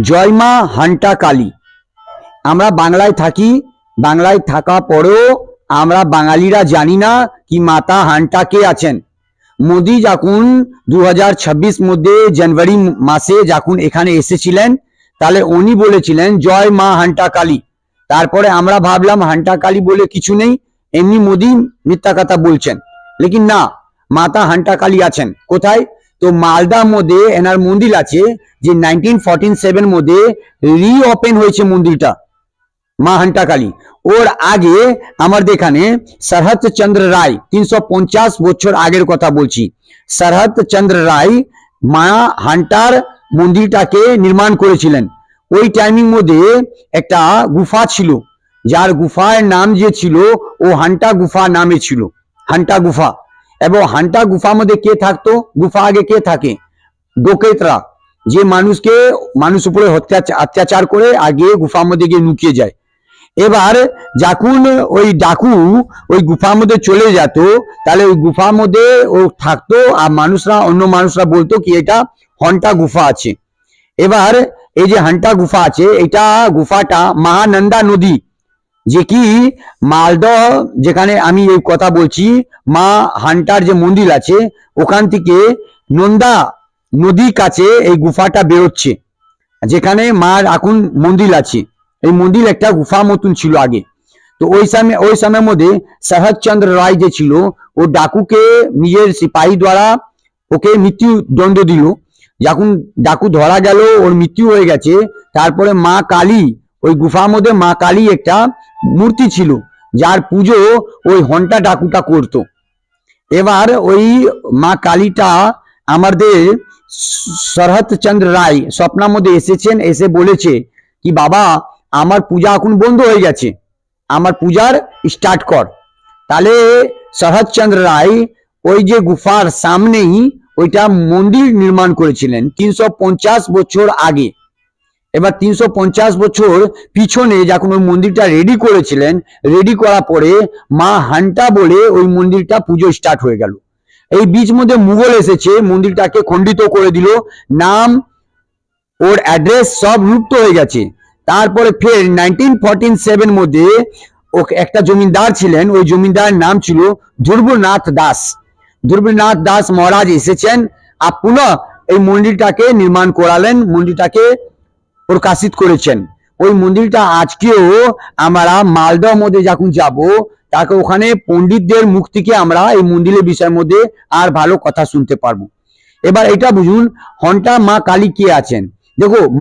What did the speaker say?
জয় মা হান্টা কালী। আমরা বাংলায় থাকি, বাংলায় থাকা পরেও আমরা বাঙালিরা জানি না কি মাতা হান্টা কে আছেন। মোদি যখন 2026 মধ্যে জানুয়ারি মাসে যখন এখানে এসেছিলেন, তাহলে উনি বলেছিলেন জয় মা হান্টা কালী। তারপরে আমরা ভাবলাম হান্টা কালী বলে কিছু নেই, এমনি মোদি মিথ্যা কথা বলছেন। লেকিন না, মাতা হান্টা কালী আছেন। কোথায়? তো মালদার মধ্যে এনার মন্দির আছে, যে 1947 মধ্যে রিওপেন হয়েছে মন্দিরটা, মা হান্টা কালী। ওর আগে আমাদের এখানে শরৎ চন্দ্র রায়, 350 বছর আগের কথা বলছি, শরৎ চন্দ্র রায় মা হান্টার মন্দিরটাকে নির্মাণ করেছিলেন। ওই টাইমিং মধ্যে একটা গুফা ছিল, যার গুফার নাম যে ছিল ও হান্টা গুফা নামে ছিল, হান্টা গুফা। এবং হান্টা গুফার মধ্যে কে থাকতো? গুফা আগে কে থাকে? ডোকেতরা, যে মানুষ উপরে অত্যাচার করে আগে গুফার মধ্যে গিয়ে লুকিয়ে যায়। এবার যখন ওই ডাকু ওই গুফার মধ্যে চলে যেত, তাহলে ওই গুফার মধ্যে ও থাকতো, আর অন্য মানুষরা বলতো কি এটা হান্টা গুফা আছে। এবার এই যে হান্টা গুফা আছে, এটা গুফাটা মহানন্দা নদী, যে কি মালদহ যেখানে আমি এই কথা বলছি, মা হান্টার যে মন্দির আছে ওখান থেকে নন্দা নদীর কাছে এই গুফাটা বেরোচ্ছে, যেখানে মার এখন মন্দির আছে। এই মন্দির একটা গুফা মতন ছিল আগে। তো ওই সময়ের মধ্যে শরৎ চন্দ্র রায় যে ছিল, ও ডাকুকে নিজের সিপাহী দ্বারা ওকে মৃত্যু দণ্ড দিল। যখন ডাকু ধরা গেল, ওর মৃত্যু হয়ে গেছে, তারপরে মা কালী, ওই গুফার মধ্যে মা কালী একটা মূর্তি ছিল, যার পুজো ওই হন্টা ডাকুটা করত। এবার ওই মা কালীটা আমাদের শরৎ চন্দ্র রায় স্বপ্নের মধ্যে এসেছেন, এসে বলেছে কি বাবা আমার পূজা এখন বন্ধ হয়ে গেছে, আমার পূজার স্টার্ট কর। তাহলে শরৎ চন্দ্র রায় ওই যে গুফার সামনেই ওইটা মন্দির নির্মাণ করেছিলেন 350 বছর আগে। এবার 350 বছর পিছনে যখন ওই মন্দিরটা রেডি করেছিলেন, রেডি করার পরে মা হান্টা বলে ওই মন্দিরটা পুজো স্টার্ট হয়ে গেল। এই বীজ মধ্যে মুঘল এসেছে, মন্দিরটাকে খণ্ডিত করে দিল, নাম ওর অ্যাড্রেস সব লুপ্ত হয়ে গেছে। তারপরে ফের 1947 মধ্যে একটা জমিদার ছিলেন, ওই জমিদার নাম ছিল ধ্রুবনাথ দাস। ধ্রুবনাথ দাস মহারাজ এসেছেন, আর পুনঃ এই মন্দিরটাকে নির্মাণ করালেন, মন্দিরটাকে প্রকাশিত করেছেন। ওই মন্দিরটা আজকেও আমরা মালদহ মধ্যে যখন যাব, তাকে ওখানে পণ্ডিতদের মুখ থেকে আমরা এই মন্দিরের বিষয়ের মধ্যে আর ভালো কথা শুনতে পারবো। এবার এটা বুঝুন, হন্টা মা কালী কে আছেন। দেখো